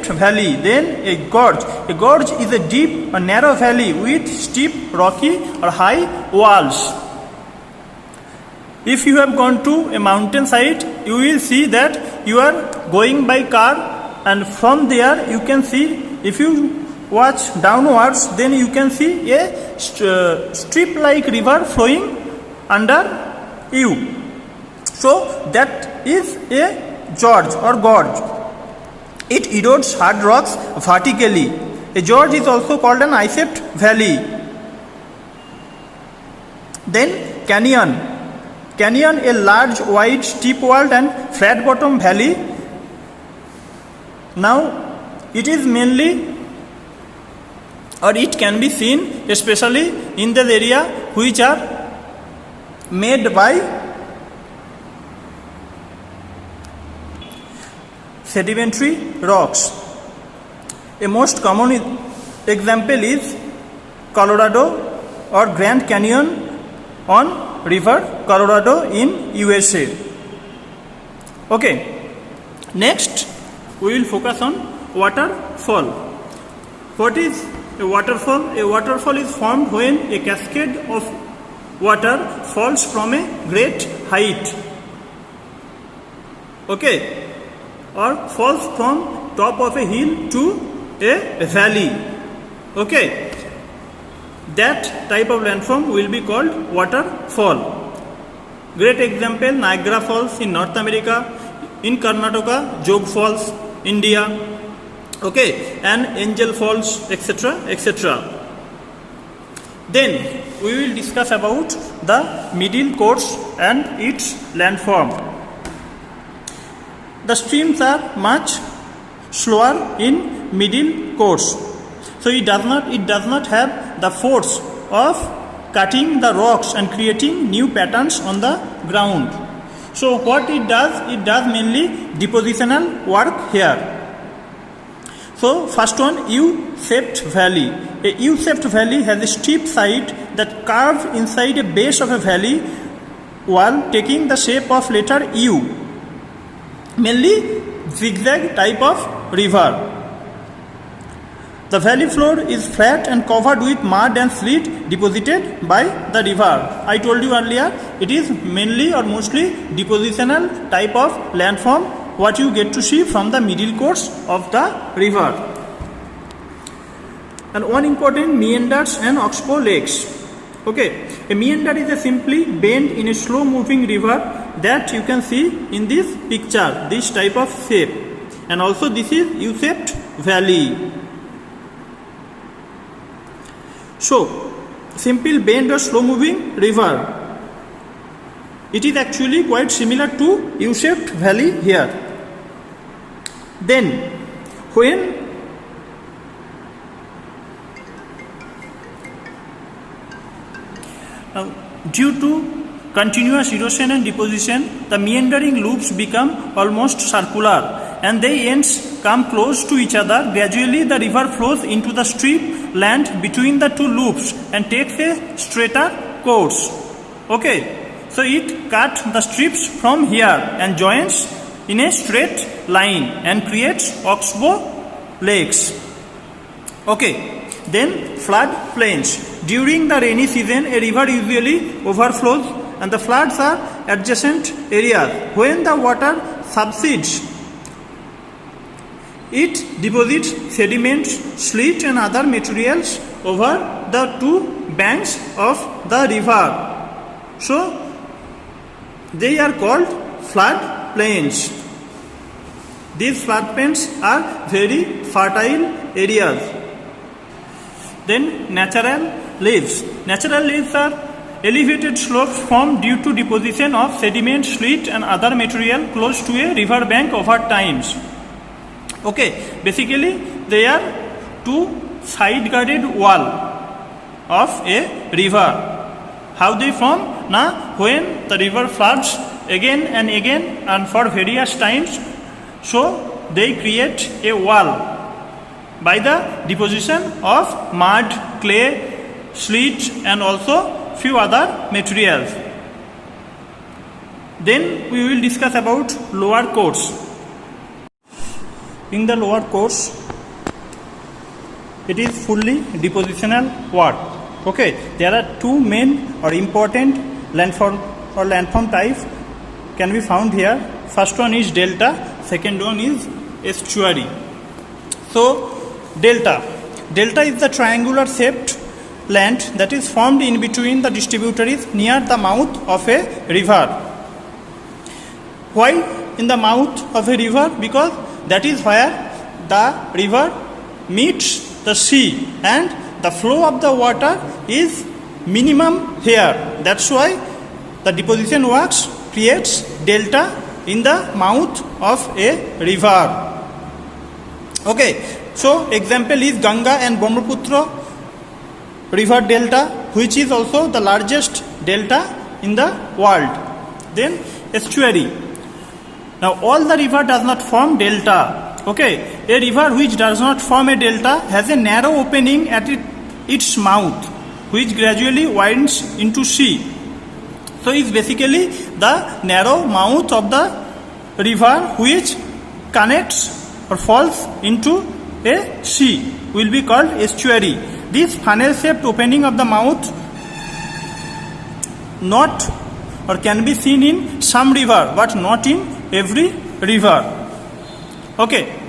except valley. Then a gorge. A gorge is a deep or narrow valley with steep, rocky or high walls. If you have gone to a mountain side, you will see that you are going by car, and from there you can see, if you watch downwards, then you can see a strip like river flowing under you. So that is a gorge or gorge. It erodes hard rocks vertically. A gorge is also called an ice-capped valley. Then canyon. Canyon, a large, wide, steep-walled and flat-bottom valley. Now, it is mainly, or it can be seen especially in the area which are made by sedimentary rocks. A most common example is Colorado or Grand Canyon on river Colorado in USA. Okay, next we will focus on waterfall. What is a waterfall? A waterfall is formed when a cascade of water falls from a great height. Okay, or falls from top of a hill to a valley. Okay, that type of landform will be called waterfall. Great example, Niagara Falls in North America, in Karnataka, Jog Falls, India, okay, and Angel Falls, etc., etc. Then we will discuss about the middle course and its landform. The streams are much slower in middle course, so it does not have the force of cutting the rocks and creating new patterns on the ground. So what it does mainly depositional work here. So first one, U-shaped valley. A U-shaped valley has a steep side that curves inside a base of a valley wall taking the shape of letter U. Mainly zigzag type of river. The valley floor is flat and covered with mud and sleet deposited by the river. I told you earlier, it is mainly or mostly depositional type of landform what you get to see from the middle course of the river. And one important, meanders and oxbow lakes. Okay, a meander is a simply bend in a slow moving river that you can see in this picture, this type of shape. And also this is U-shaped valley. So, simple bend or slow moving river. It is actually quite similar to U-shaped valley here. Then, when due to continuous erosion and deposition, the meandering loops become almost circular and their ends come close to each other. Gradually, the river flows into the strip land between the two loops and takes a straighter course. Okay, so it cuts the strips from here and joins in a straight line and creates oxbow lakes. Okay, then flood plains. During the rainy season, a river usually overflows and the floods are adjacent areas. When the water subsides, it deposits sediments, sleet and other materials over the two banks of the river. So, they are called flood plains. These flood plains are very fertile areas. Then natural leaves. Natural leaves are elevated slopes formed due to deposition of sediment, sleet and other material close to a river bank over times. Okay, basically they are two side guarded wall of a river. How they form? Now, when the river floods again and for various times, so they create a wall by the deposition of mud, clay, sleet and also few other materials. Then we will discuss about lower course. in the lower course, it is fully depositional work. Okay, there are two main or important landform types can be found here. First one is delta, second one is estuary. So delta is the triangular shaped land that is formed in between the distributaries near the mouth of a river. Why in the mouth of a river? Because that is where the river meets the sea and the flow of the water is minimum here. That's why the deposition works creates delta in the mouth of a river. Okay, so example is Ganga and Brahmaputra river delta, which is also the largest delta in the world. Then estuary. Now all the river does not form delta. Okay, a river which does not form a delta has a narrow opening at its mouth, which gradually widens into sea. So it's basically the narrow mouth of the river which connects or falls into a sea will be called estuary. This funnel-shaped opening of the mouth not or can be seen in some river but not in every river. Okay.